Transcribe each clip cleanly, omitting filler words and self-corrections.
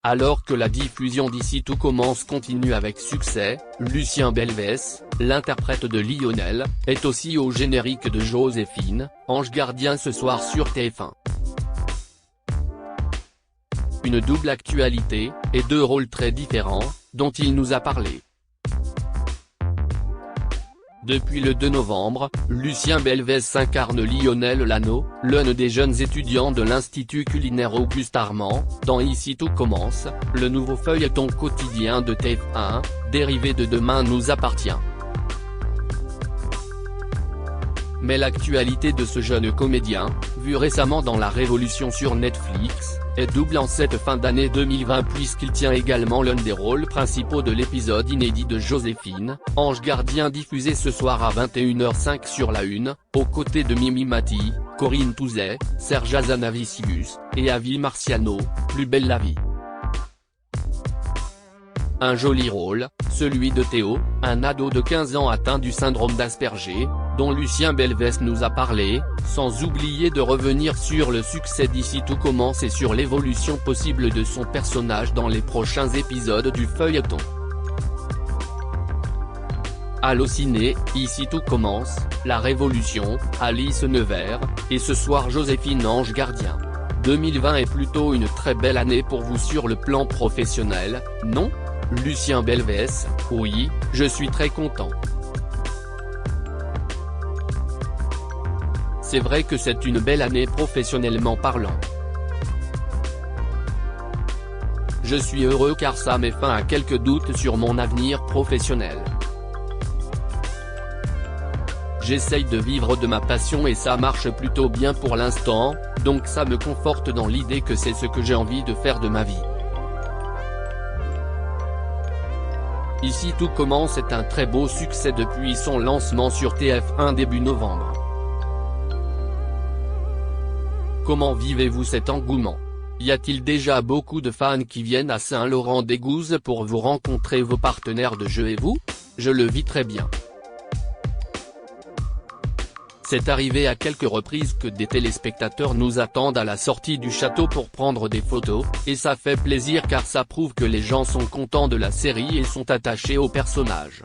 Alors que la diffusion d'Ici Tout Commence continue avec succès, Lucien Belvès, l'interprète de Lionel, est aussi au générique de Joséphine, Ange Gardien ce soir sur TF1. Une double actualité, et deux rôles très différents, dont il nous a parlé. Depuis le 2 novembre, Lucien Belvès incarne Lionel Lano, l'un des jeunes étudiants de l'Institut culinaire Auguste Armand, dans Ici Tout Commence, le nouveau feuilleton quotidien de TF1, dérivé de Demain nous appartient. Mais l'actualité de ce jeune comédien, vu récemment dans La Révolution sur Netflix, est double en cette fin d'année 2020 puisqu'il tient également l'un des rôles principaux de l'épisode inédit de Joséphine, Ange Gardien diffusé ce soir à 21h05 sur La Une, aux côtés de Mimi Mati, Corinne Touzet, Serge Hazanavicius, et Avi Marciano, Plus belle la vie. Un joli rôle, celui de Théo, un ado de 15 ans atteint du syndrome d'Asperger, dont Lucien Belvès nous a parlé, sans oublier de revenir sur le succès d'Ici Tout Commence et sur l'évolution possible de son personnage dans les prochains épisodes du feuilleton. Allociné, Ici Tout Commence, La Révolution, Alice Nevers, et ce soir Joséphine Ange Gardien. 2020 est plutôt une très belle année pour vous sur le plan professionnel, non ? Lucien Belvès, oui, je suis très content. C'est vrai que c'est une belle année professionnellement parlant. Je suis heureux car ça met fin à quelques doutes sur mon avenir professionnel. J'essaye de vivre de ma passion et ça marche plutôt bien pour l'instant, donc ça me conforte dans l'idée que c'est ce que j'ai envie de faire de ma vie. Ici Tout Commence est un très beau succès depuis son lancement sur TF1 début novembre. Comment vivez-vous cet engouement ? Y a-t-il déjà beaucoup de fans qui viennent à Saint-Laurent-des-Gouzes pour vous rencontrer vos partenaires de jeu et vous ? Je le vis très bien. C'est arrivé à quelques reprises que des téléspectateurs nous attendent à la sortie du château pour prendre des photos, et ça fait plaisir car ça prouve que les gens sont contents de la série et sont attachés aux personnages.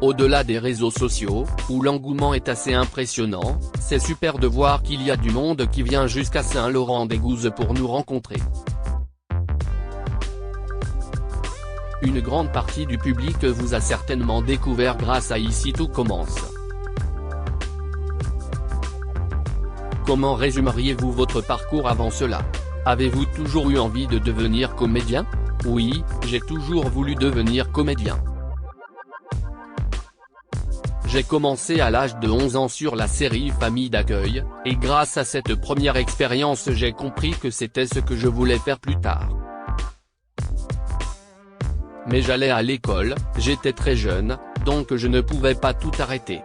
Au-delà des réseaux sociaux, où l'engouement est assez impressionnant, c'est super de voir qu'il y a du monde qui vient jusqu'à Saint-Laurent-des-Gouzes pour nous rencontrer. Une grande partie du public vous a certainement découvert grâce à Ici Tout Commence. Comment résumeriez-vous votre parcours avant cela ? Avez-vous toujours eu envie de devenir comédien ? Oui, j'ai toujours voulu devenir comédien. J'ai commencé à l'âge de 11 ans sur la série Famille d'accueil, et grâce à cette première expérience j'ai compris que c'était ce que je voulais faire plus tard. Mais j'allais à l'école, j'étais très jeune, donc je ne pouvais pas tout arrêter.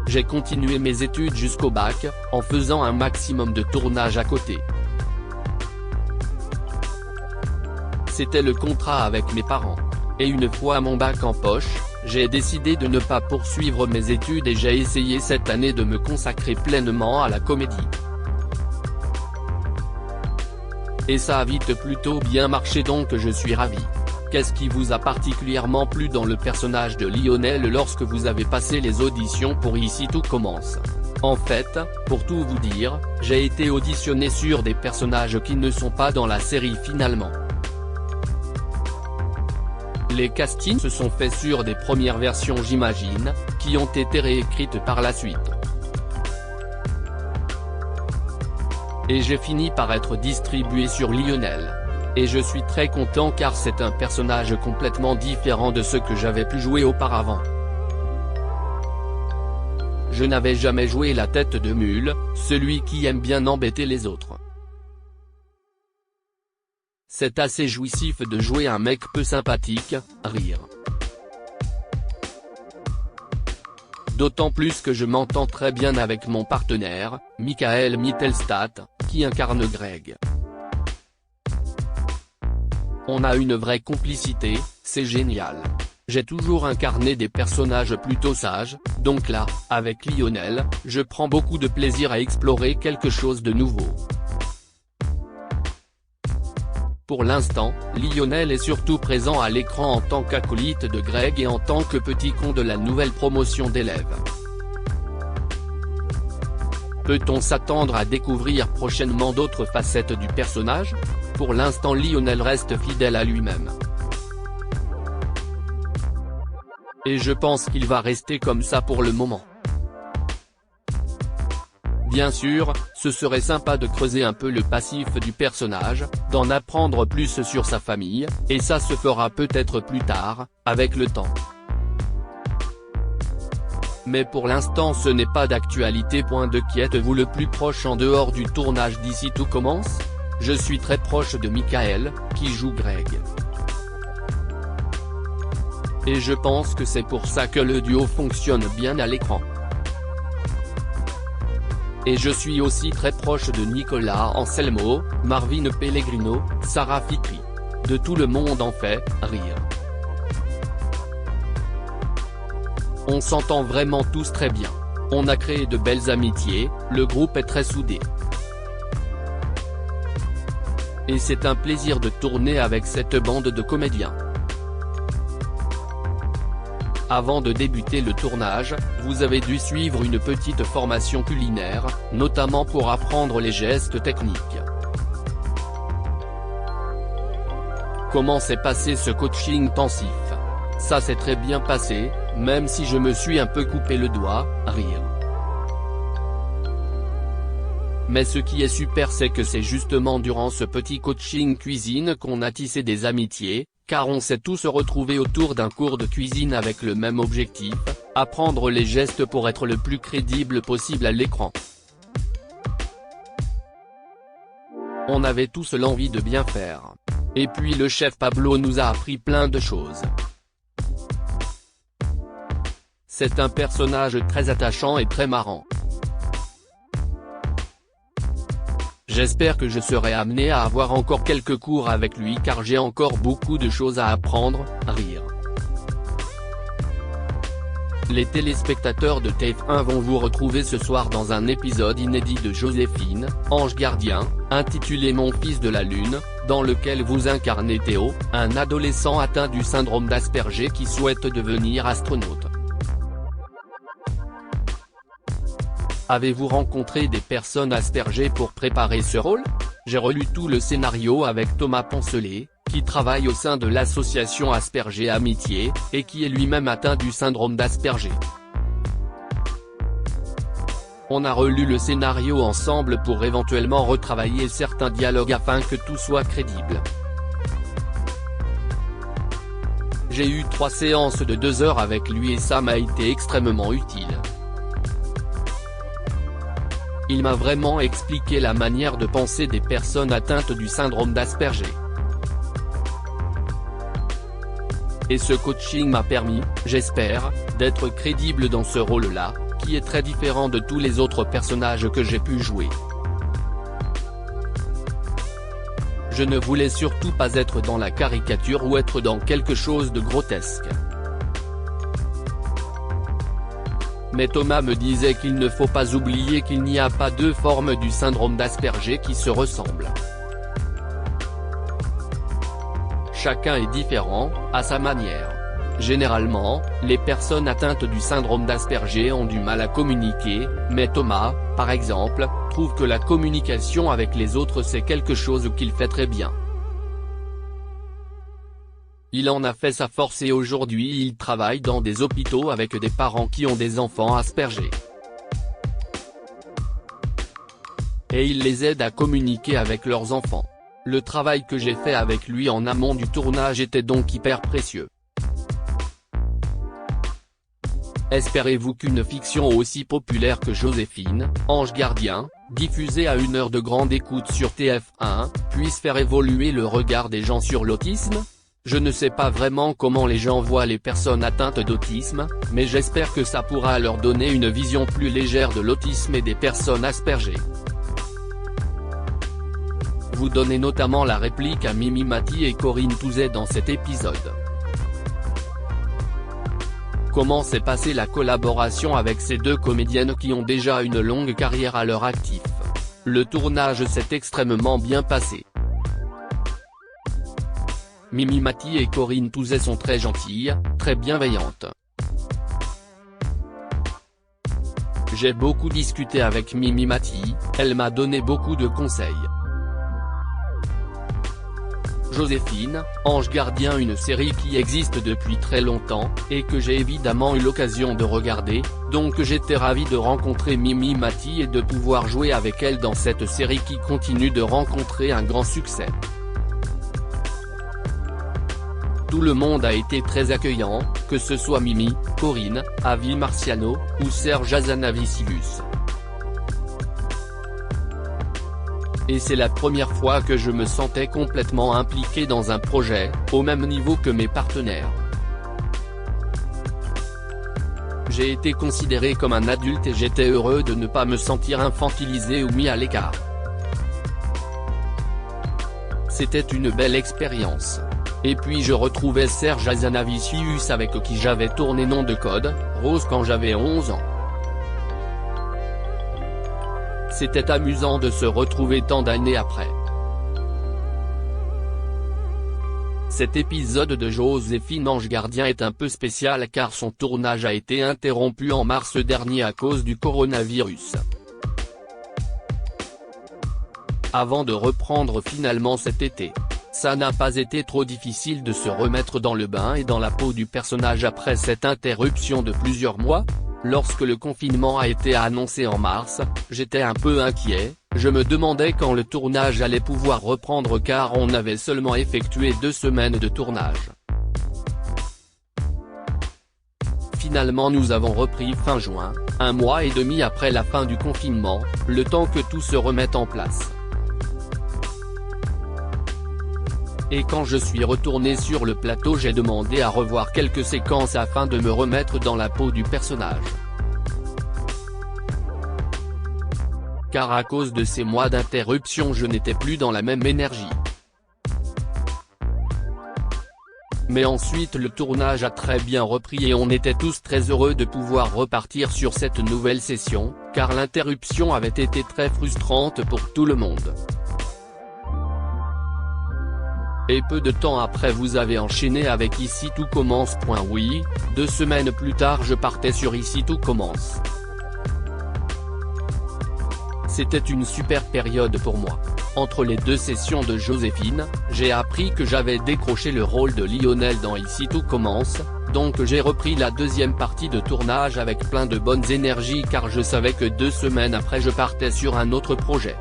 J'ai continué mes études jusqu'au bac, en faisant un maximum de tournages à côté. C'était le contrat avec mes parents. Et une fois mon bac en poche, j'ai décidé de ne pas poursuivre mes études et j'ai essayé cette année de me consacrer pleinement à la comédie. Et ça a vite plutôt bien marché donc je suis ravi. Qu'est-ce qui vous a particulièrement plu dans le personnage de Lionel lorsque vous avez passé les auditions pour Ici Tout Commence ? En fait, pour tout vous dire, j'ai été auditionné sur des personnages qui ne sont pas dans la série finalement. Les castings se sont faits sur des premières versions j'imagine, qui ont été réécrites par la suite. Et j'ai fini par être distribué sur Lionel. Et je suis très content car c'est un personnage complètement différent de ce que j'avais pu jouer auparavant. Je n'avais jamais joué la tête de mule, celui qui aime bien embêter les autres. C'est assez jouissif de jouer un mec peu sympathique, rire. D'autant plus que je m'entends très bien avec mon partenaire, Michael Mittelstadt, qui incarne Greg. On a une vraie complicité, c'est génial. J'ai toujours incarné des personnages plutôt sages, donc là, avec Lionel, je prends beaucoup de plaisir à explorer quelque chose de nouveau. Pour l'instant, Lionel est surtout présent à l'écran en tant qu'acolyte de Greg et en tant que petit con de la nouvelle promotion d'élèves. Peut-on s'attendre à découvrir prochainement d'autres facettes du personnage? Pour l'instant Lionel reste fidèle à lui-même. Et je pense qu'il va rester comme ça pour le moment. Bien sûr, ce serait sympa de creuser un peu le passif du personnage, d'en apprendre plus sur sa famille, et ça se fera peut-être plus tard, avec le temps. Mais pour l'instant ce n'est pas d'actualité. De qui êtes-vous le plus proche en dehors du tournage d'ici tout commence? Je suis très proche de Michael, qui joue Greg. Et je pense que c'est pour ça que le duo fonctionne bien à l'écran. Et je suis aussi très proche de Nicolas Anselmo, Marvin Pellegrino, Sarah Fitri. De tout le monde en fait rire. On s'entend vraiment tous très bien. On a créé de belles amitiés, le groupe est très soudé. Et c'est un plaisir de tourner avec cette bande de comédiens. Avant de débuter le tournage, vous avez dû suivre une petite formation culinaire, notamment pour apprendre les gestes techniques. Comment s'est passé ce coaching intensif? Ça s'est très bien passé, même si je me suis un peu coupé le doigt, rire. Mais ce qui est super c'est que c'est justement durant ce petit coaching cuisine qu'on a tissé des amitiés, car on s'est tous retrouvés autour d'un cours de cuisine avec le même objectif, apprendre les gestes pour être le plus crédible possible à l'écran. On avait tous l'envie de bien faire. Et puis le chef Pablo nous a appris plein de choses. C'est un personnage très attachant et très marrant. J'espère que je serai amené à avoir encore quelques cours avec lui car j'ai encore beaucoup de choses à apprendre, rire. Les téléspectateurs de TF1 vont vous retrouver ce soir dans un épisode inédit de Joséphine, Ange Gardien, intitulé Mon fils de la Lune, dans lequel vous incarnez Théo, un adolescent atteint du syndrome d'Asperger qui souhaite devenir astronaute. Avez-vous rencontré des personnes Asperger pour préparer ce rôle? J'ai relu tout le scénario avec Thomas Poncelet, qui travaille au sein de l'association Asperger Amitié, et qui est lui-même atteint du syndrome d'Asperger. On a relu le scénario ensemble pour éventuellement retravailler certains dialogues afin que tout soit crédible. J'ai eu 3 séances de 2 heures avec lui et ça m'a été extrêmement utile. Il m'a vraiment expliqué la manière de penser des personnes atteintes du syndrome d'Asperger. Et ce coaching m'a permis, j'espère, d'être crédible dans ce rôle-là, qui est très différent de tous les autres personnages que j'ai pu jouer. Je ne voulais surtout pas être dans la caricature ou être dans quelque chose de grotesque. Mais Thomas me disait qu'il ne faut pas oublier qu'il n'y a pas 2 formes du syndrome d'Asperger qui se ressemblent. Chacun est différent, à sa manière. Généralement, les personnes atteintes du syndrome d'Asperger ont du mal à communiquer, mais Thomas, par exemple, trouve que la communication avec les autres c'est quelque chose qu'il fait très bien. Il en a fait sa force et aujourd'hui il travaille dans des hôpitaux avec des parents qui ont des enfants Asperger. Et il les aide à communiquer avec leurs enfants. Le travail que j'ai fait avec lui en amont du tournage était donc hyper précieux. Espérez-vous qu'une fiction aussi populaire que Joséphine, Ange Gardien, diffusée à 1 heure de grande écoute sur TF1, puisse faire évoluer le regard des gens sur l'autisme? Je ne sais pas vraiment comment les gens voient les personnes atteintes d'autisme, mais j'espère que ça pourra leur donner une vision plus légère de l'autisme et des personnes Asperger. Vous donnez notamment la réplique à Mimi Mati et Corinne Touzet dans cet épisode. Comment s'est passée la collaboration avec ces deux comédiennes qui ont déjà une longue carrière à leur actif? Le tournage s'est extrêmement bien passé. Mimi Mati et Corinne Touzet sont très gentilles, très bienveillantes. J'ai beaucoup discuté avec Mimi Mati, elle m'a donné beaucoup de conseils. Joséphine, Ange Gardien, une série qui existe depuis très longtemps, et que j'ai évidemment eu l'occasion de regarder, donc j'étais ravi de rencontrer Mimi Mati et de pouvoir jouer avec elle dans cette série qui continue de rencontrer un grand succès. Tout le monde a été très accueillant, que ce soit Mimi, Corinne, Avi Marciano, ou Serge Hazanavicius. Et c'est la première fois que je me sentais complètement impliqué dans un projet, au même niveau que mes partenaires. J'ai été considéré comme un adulte et j'étais heureux de ne pas me sentir infantilisé ou mis à l'écart. C'était une belle expérience. Et puis je retrouvais Serge Hazanavicius avec qui j'avais tourné Nom de code, Rose quand j'avais 11 ans. C'était amusant de se retrouver tant d'années après. Cet épisode de Joséphine Ange Gardien est un peu spécial car son tournage a été interrompu en mars dernier à cause du coronavirus. Avant de reprendre finalement cet été. Ça n'a pas été trop difficile de se remettre dans le bain et dans la peau du personnage après cette interruption de plusieurs mois. Lorsque le confinement a été annoncé en mars, j'étais un peu inquiet, je me demandais quand le tournage allait pouvoir reprendre car on avait seulement effectué 2 semaines de tournage. Finalement nous avons repris fin juin, 1 mois et demi après la fin du confinement, le temps que tout se remette en place. Et quand je suis retourné sur le plateau j'ai demandé à revoir quelques séquences afin de me remettre dans la peau du personnage. Car à cause de ces mois d'interruption je n'étais plus dans la même énergie. Mais ensuite le tournage a très bien repris et on était tous très heureux de pouvoir repartir sur cette nouvelle session, car l'interruption avait été très frustrante pour tout le monde. Et peu de temps après vous avez enchaîné avec Ici tout commence. Oui, 2 semaines plus tard je partais sur Ici tout commence. C'était une super période pour moi. Entre les 2 sessions de Joséphine, j'ai appris que j'avais décroché le rôle de Lionel dans Ici tout commence, donc j'ai repris la deuxième partie de tournage avec plein de bonnes énergies car je savais que 2 semaines après je partais sur un autre projet.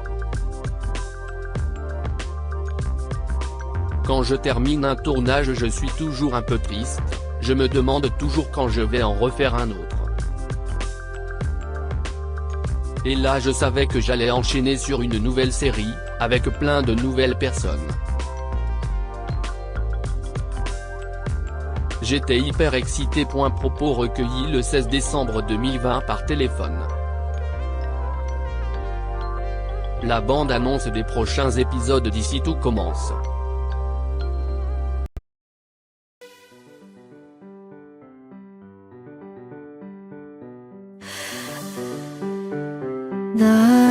Quand je termine un tournage je suis toujours un peu triste, je me demande toujours quand je vais en refaire un autre. Et là je savais que j'allais enchaîner sur une nouvelle série, avec plein de nouvelles personnes. J'étais hyper excité. Propos recueillis le 16 décembre 2020 par téléphone. La bande-annonce des prochains épisodes d'Ici tout commence. The